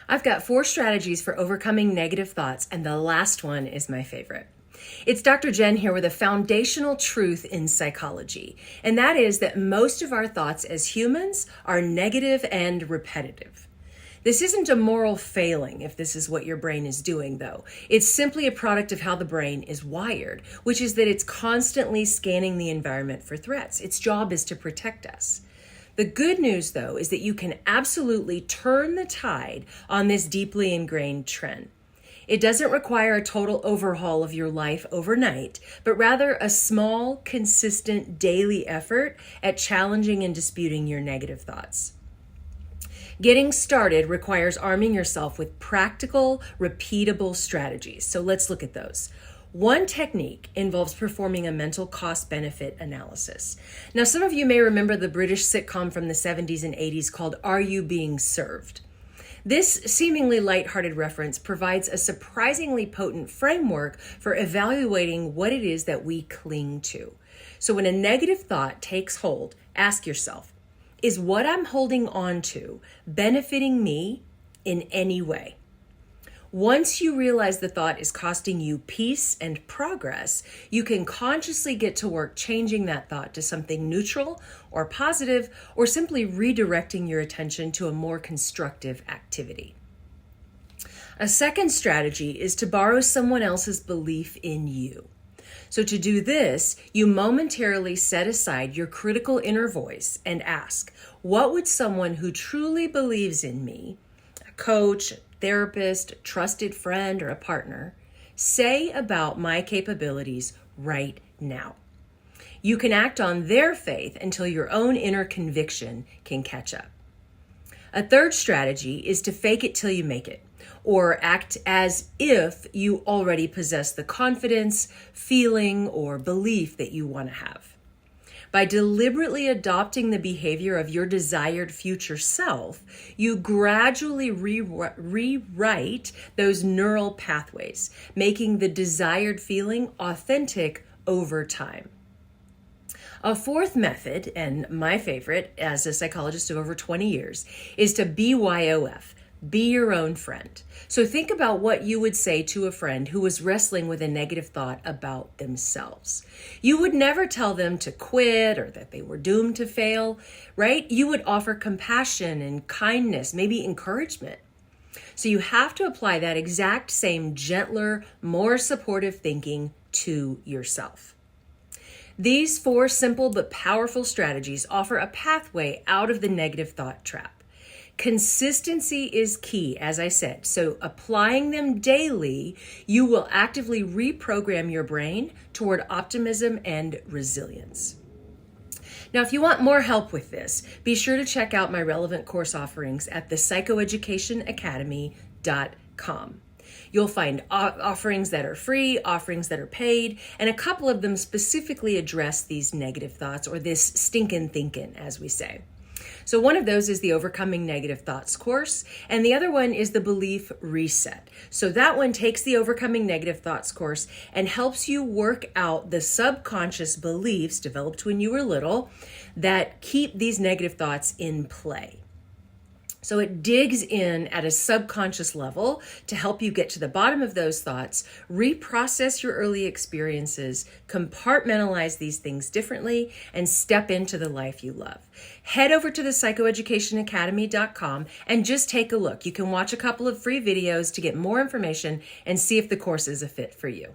I've got 4 strategies for overcoming negative thoughts, and the last one is my favorite. It's Dr. Jen here with a foundational truth in psychology, and that is that most of our thoughts as humans are negative and repetitive. This isn't a moral failing if this is what your brain is doing, though. It's simply a product of how the brain is wired, which is that it's constantly scanning the environment for threats. Its job is to protect us. The good news, though, is that you can absolutely turn the tide on this deeply ingrained trend. It doesn't require a total overhaul of your life overnight, but rather a small, consistent daily effort at challenging and disputing your negative thoughts. Getting started requires arming yourself with practical, repeatable strategies. So let's look at those. One technique involves performing a mental cost-benefit analysis. Now, some of you may remember the British sitcom from the 70s and 80s called Are You Being Served? This seemingly lighthearted reference provides a surprisingly potent framework for evaluating what it is that we cling to. So when a negative thought takes hold, ask yourself, is what I'm holding on to benefiting me in any way? Once you realize the thought is costing you peace and progress, you can consciously get to work changing that thought to something neutral or positive, or simply redirecting your attention to a more constructive activity. A second strategy is to borrow someone else's belief in you. So to do this, you momentarily set aside your critical inner voice and ask, what would someone who truly believes in me, a coach, a therapist, a trusted friend, or a partner, say about my capabilities right now? You can act on their faith until your own inner conviction can catch up. A third strategy is to fake it till you make it, or act as if you already possess the confidence, feeling, or belief that you want to have. By deliberately adopting the behavior of your desired future self, you gradually rewrite those neural pathways, making the desired feeling authentic over time. A fourth method, and my favorite as a psychologist of over 20 years, is to BYOF. Be your own friend. So think about what you would say to a friend who was wrestling with a negative thought about themselves. You would never tell them to quit or that they were doomed to fail, right? You would offer compassion and kindness, maybe encouragement. So you have to apply that exact same gentler, more supportive thinking to yourself. These 4 simple but powerful strategies offer a pathway out of the negative thought trap. Consistency is key, as I said. So applying them daily, you will actively reprogram your brain toward optimism and resilience. Now, if you want more help with this, be sure to check out my relevant course offerings at thepsychoeducationacademy.com. You'll find offerings that are free, offerings that are paid, and a couple of them specifically address these negative thoughts, or this stinkin' thinkin', as we say. So one of those is the Overcoming Negative Thoughts course, and the other one is the Belief Reset. So that one takes the Overcoming Negative Thoughts course and helps you work out the subconscious beliefs developed when you were little that keep these negative thoughts in play. So it digs in at a subconscious level to help you get to the bottom of those thoughts, reprocess your early experiences, compartmentalize these things differently, and step into the life you love. Head over to thepsychoeducationacademy.com and just take a look. You can watch a couple of free videos to get more information and see if the course is a fit for you.